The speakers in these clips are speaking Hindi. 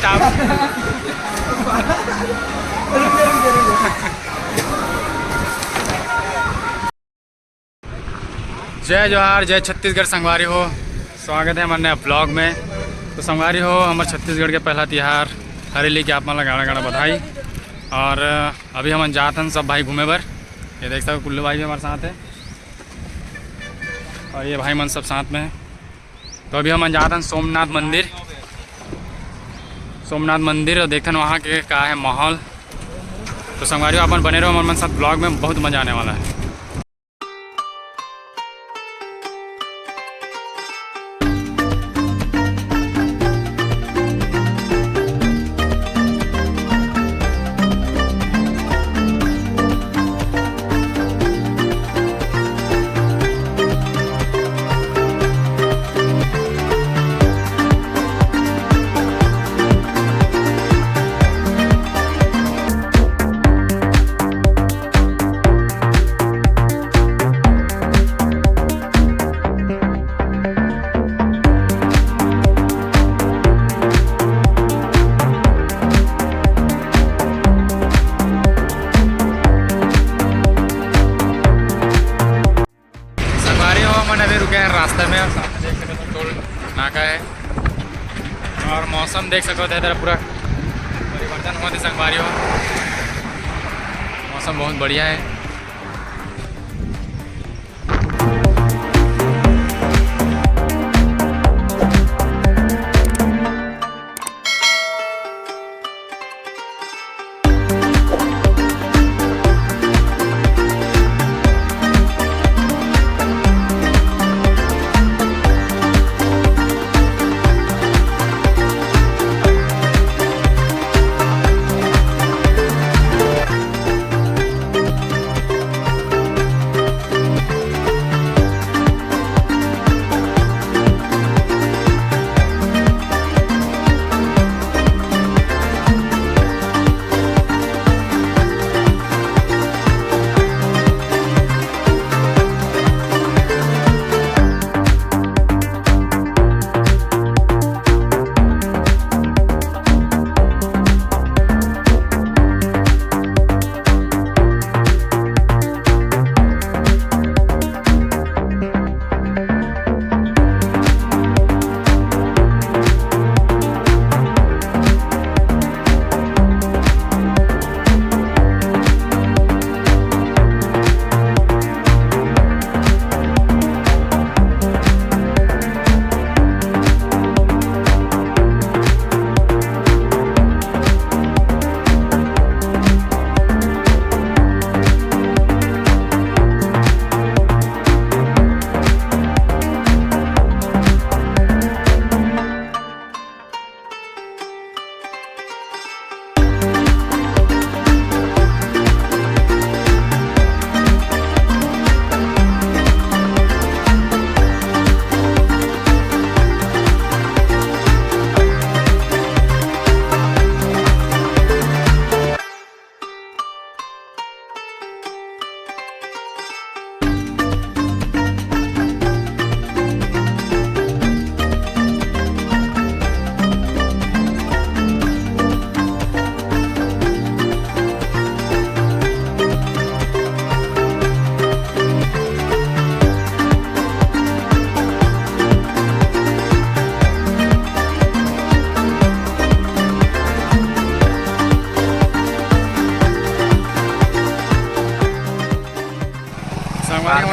स्टाफ। जय जोहार, जय छत्तीसगढ़ संगवारी हो। स्वागत है हमारे नया ब्लॉग में। तो संगवारी हो, हमारे छत्तीसगढ़ के पहला तिहार हरेली के आप मन गाना गाना बधाई। और अभी हम जात हन सब भाई घूमे बर। ये देख सकते कुल्लू भाई भी हमारे साथ है और ये भाई मन सब साथ में है। तो अभी हम जात हन सोमनाथ मंदिर और देखते हैं वहाँ के का है माहौल। तो संगवारी हो अपन बने रहो हमारे साथ ब्लॉग में, बहुत मज़ा आने वाला है। रास्ते में और सामने देख सकते हो टोल नाका है और मौसम देख सकते हो इधर पूरा परिवर्तन हुआ थी संगवारी हो। मौसम बहुत बढ़िया है।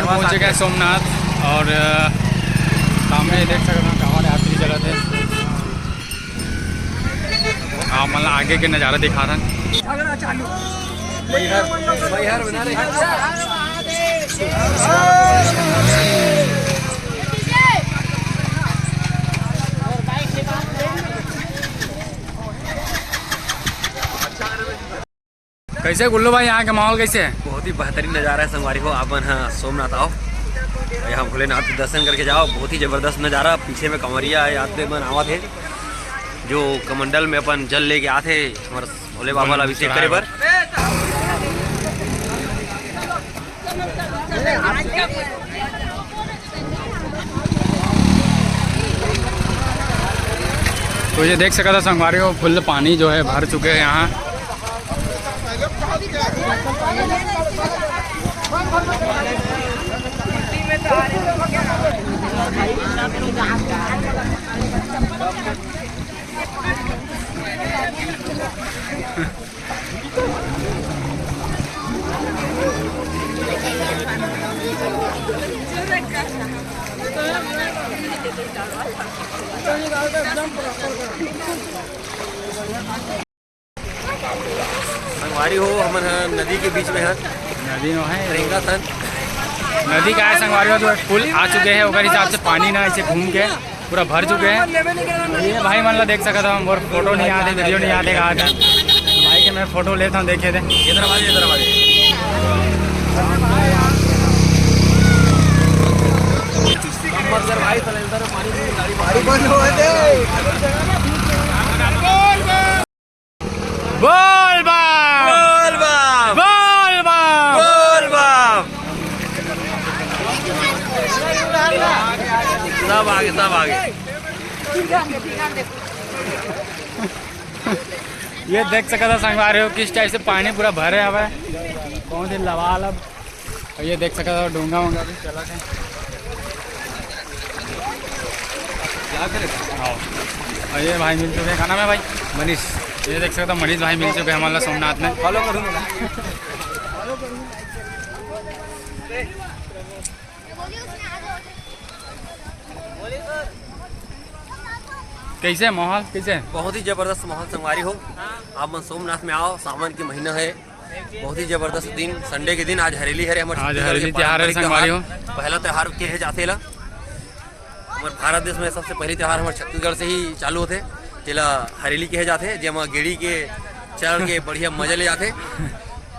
पहुँचे गए सोमनाथ और सामने देख सकते हैं हमारे यात्री जगह थे। आप मतलब आगे के नज़ारा दिखा रहा कैसे गुल्लू भाई, यहाँ का माहौल कैसे है? बहुत ही बेहतरीन नज़ारा है संगवारी हो। अपन हाँ सोमनाथ आओ, यहाँ भोलेनाथ के दर्शन करके जाओ। बहुत ही ज़बरदस्त नज़ारा। पीछे में कंवरिया यात्री मन आवा थे जो कमंडल में अपन जल लेके आते हमारे भोले बाबा ला अभिषेक करे बर। तो तो ये देख सका था संगवारी हो, फुल पानी जो है भर चुके हैं यहाँ। संगवारी हो हम नदी के बीच में है, नदी में है, रेंगा सन नदी का है संगवारी हो, जो फुल आ चुके हैं उधर हिसाब से पानी ना ऐसे घूम के पूरा भर चुके हैं। ये भाई मतलब देख सका था, और फोटो नहीं आते, वीडियो नहीं आते, कहा था भाई के मैं फोटो लेता हूँ, देखे थे इधर बोल बम बोल बम बोल बम बोल बम। सब आगे सब आगे। ये देख सका था संगवारी हो किस टाइप से पानी पूरा भरे हुआ है, कौन सी लवाल अब। और ये देख सका था डूंगा वूंगा भी चला है। और ये भाई मिल चुके हैं, खाना में भाई मनीष, ये देख सकते हो मनीष भाई मिल चुके हैं हमारा सोमनाथ में। फॉलो करूँगा। कैसे माहौल कैसे? बहुत ही ज़बरदस्त माहौल संगवारी हो। आप सोमनाथ में आओ, सावन के महीना है, बहुत ही ज़बरदस्त दिन, संडे के दिन। आज हरेली है, आज हरेली त्योहार है संगवारी हो। पहला त्यौहार के है जाते ला हमारे भारत देश में सबसे पहले त्यौहार हमारे छत्तीसगढ़ से ही चालू होते, जेला हरेली कहे जाते, जेमा गेड़ी के चढ़ के बढ़िया मजा ले जाते।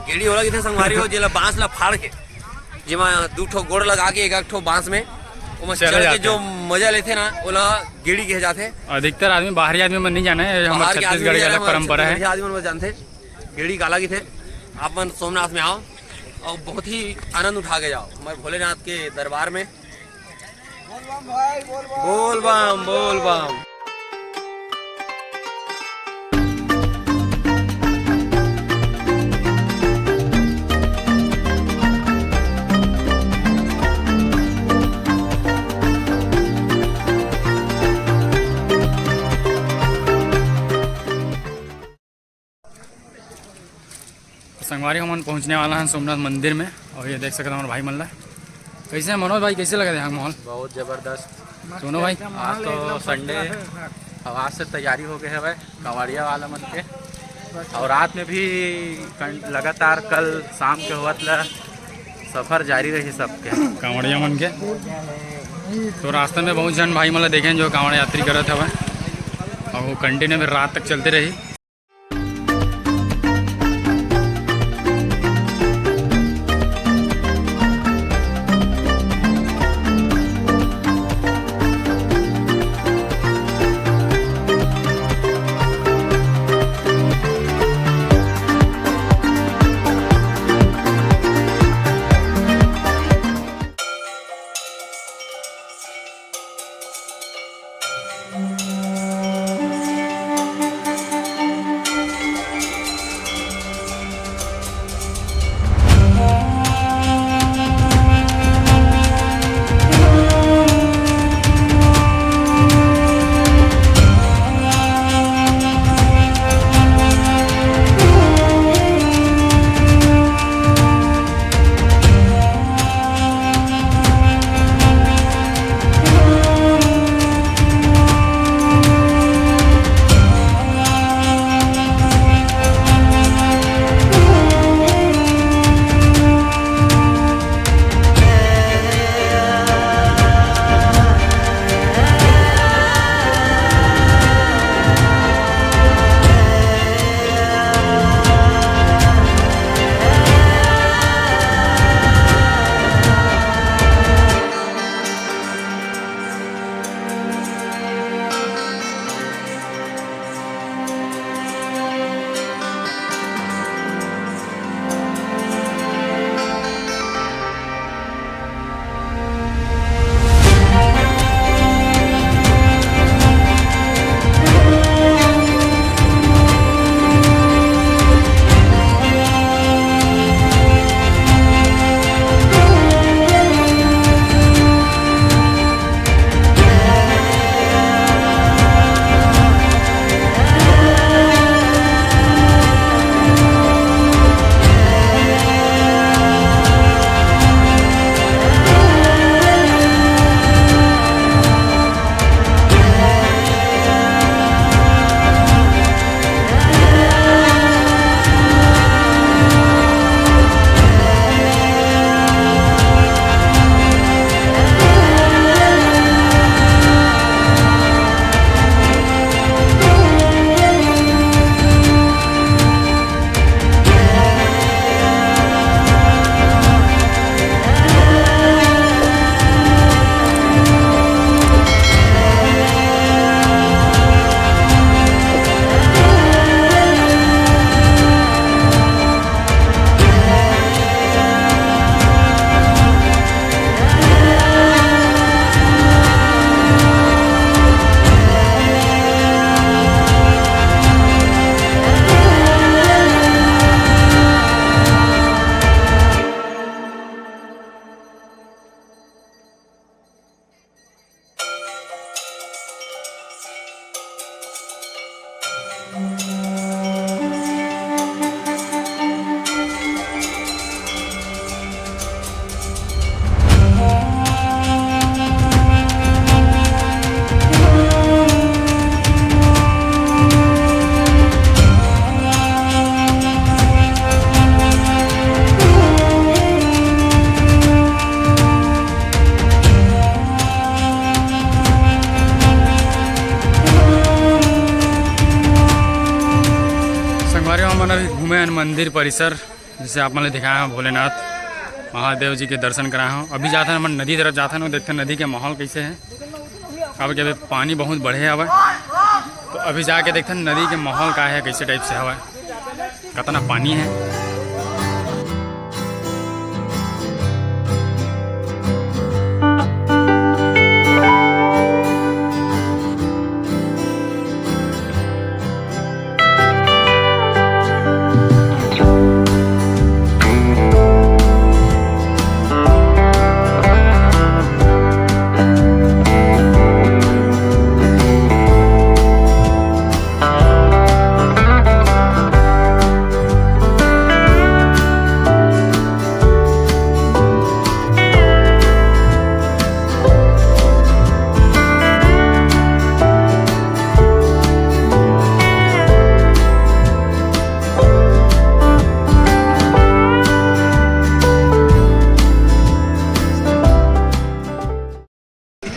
गेड़ी होला किथे संगवारी हो, जेला बांस ला फाड़ के, जेमा दू ठो गोड़ लगा के एक ठो बांस में ओमा चढ़ के जो मजा लेते ना, ओला गेड़ी कहे जाते। अधिकतर आदमी बाहरी आदमी मन नहीं जाना है, हमारे छत्तीसगढ़ की अलग परंपरा है। आदमी मन जानते गेड़ी काला की थे। आप मन सोमनाथ में आओ और बहुत ही आनंद उठा के जाओ हमारे भोलेनाथ के दरबार में। बोल बम बोल बम। संगवारी हम पहुंचने वाला है सोमनाथ मंदिर में। और ये देख सकते हैं हमारे भाई मल्ला। कैसे है मनोज भाई, कैसे लगा यहाँ माहौल? बहुत जबरदस्त। सुनो भाई, आज तो संडे, आज से तैयारी हो गए है भाई कांवड़िया वाला मन के, और रात में भी लगातार कल शाम के हुआ सफर जारी रही सबके कांवड़िया मन के। तो रास्ते में बहुत जन भाई मतलब देखें जो कांवड़ यात्री करत हवे, और वो कंटिन्यू फिर रात तक चलते रही। मंदिर परिसर जिसे आप मैंने दिखाया है भोलेनाथ महादेव जी के दर्शन कराया हूँ। अभी जाते हैं हम नदी तरफ जाते हैं, देखते हैं नदी के माहौल कैसे है। अब क्या पानी बहुत बढ़े हवा, तो अभी जाके देखते हैं नदी के माहौल का है, कैसे टाइप से हवा, कितना पानी है।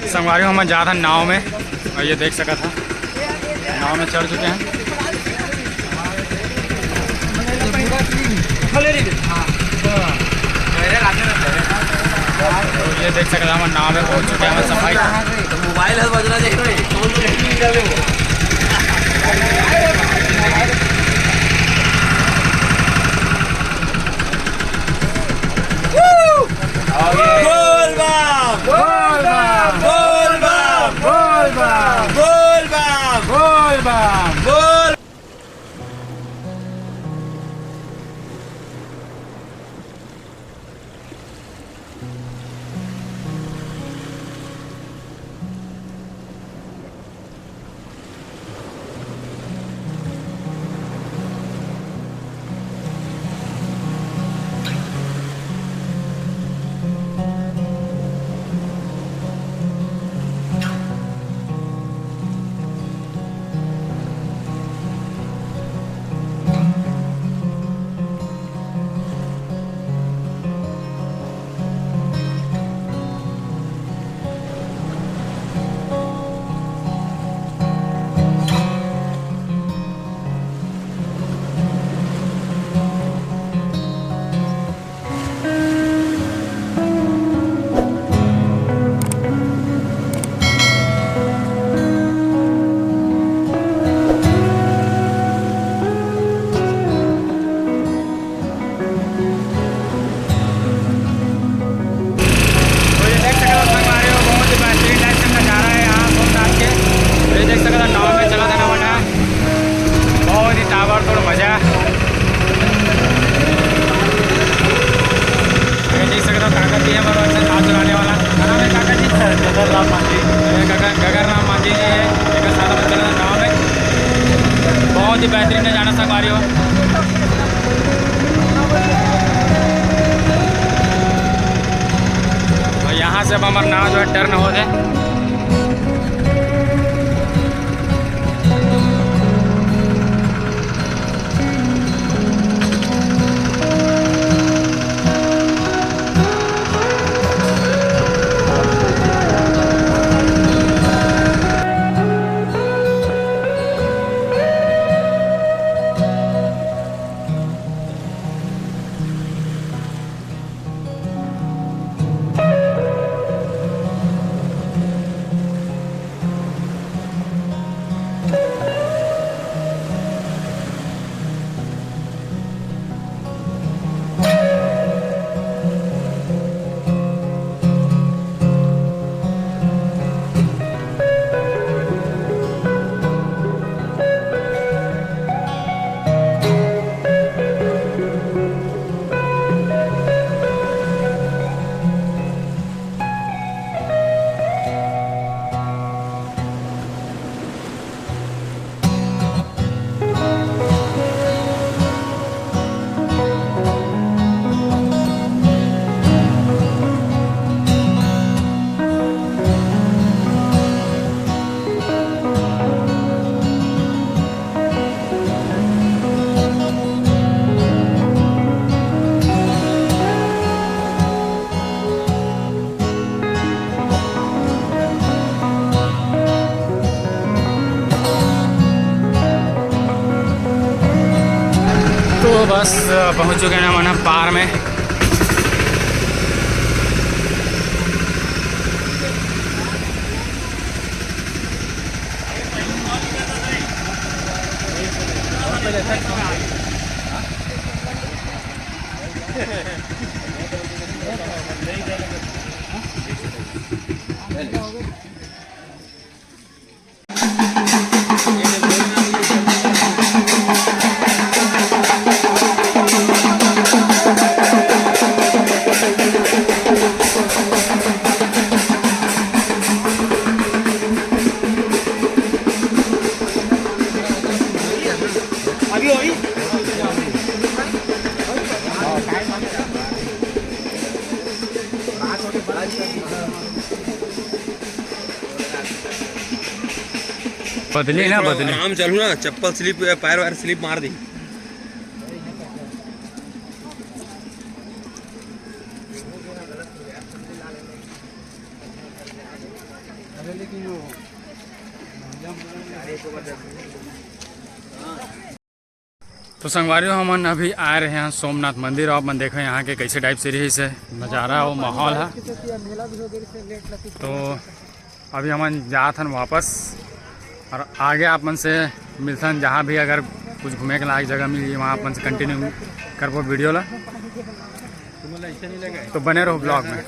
संगवारी हम जा था नाव में, और ये देख सका था नाव में चढ़ चुके हैं। तो ये देख सकते हम नाव में पहुंच चुके हैं। सफाई मोबाइल है बजना चाहिए। गगरनाथ मांझी जी है, एक साथ में चलना नाव में, बहुत ही बेहतरीन जाना संगवारी हो। और यहाँ से अब हमारा नाव जो है टर्न हो जाए। बस पहुंच चुके हैं हम पार में। बदली ना बदली, आराम चलू ना, चप्पल स्लिप पैर वायर स्लिप मार दी। तो संगवारी हमन अभी आ रहे हैं सोमनाथ मंदिर। और अपन देखो यहाँ के कैसे टाइप से रही से नज़ारा वो माहौल है। तो अभी हमन जात हन वापस, और आगे अपन से मिलथन जहाँ भी अगर कुछ घूमे के लायक जगह मिली वहाँ अपन से कंटिन्यू करबो वीडियो ला। तो बने रहो ब्लॉग में।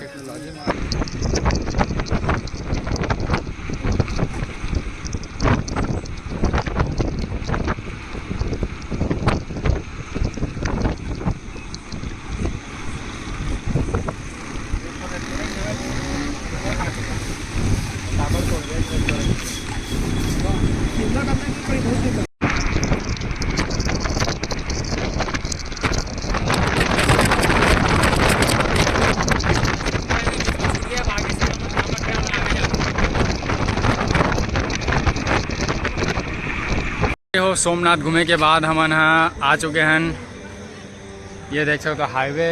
हो सोमनाथ घूमे के बाद हम यहाँ आ चुके हैं। ये देख सकते हो हाईवे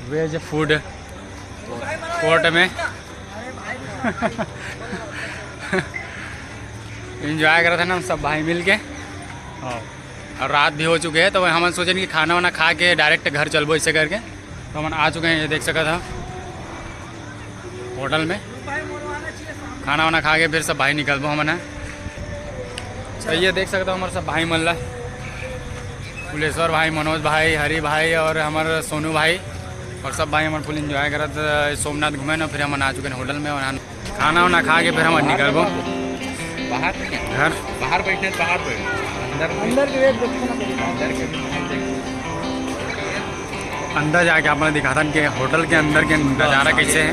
वेज फूड कोर्ट में। एंजॉय कर रहे थे ना हम सब भाई मिल के। और रात भी हो चुके हैं, तो हम सोचे कि खाना वाना खा के डायरेक्ट घर चलबो ऐसे करके। तो हम आ चुके हैं, ये देख सका था होटल में। खाना वाना खा के फिर सब भाई निकलबो हमने। तो ये देख सकते हो हमारे सब भाई मल्ला, कुलेश्वर भाई, मनोज भाई, हरी भाई और हमारे सोनू भाई और सब भाई हमारे फुल इंजॉय करत सोमनाथ घूमे ना। फिर हम आ चुके हैं होटल में और खाना वाना खा के फिर हम निकलबो बाहर घर। बाहर बैठे बाहर बैठे अंदर जाके आपने दिखाता कि होटल के अंदर के नज़ारा कैसे है।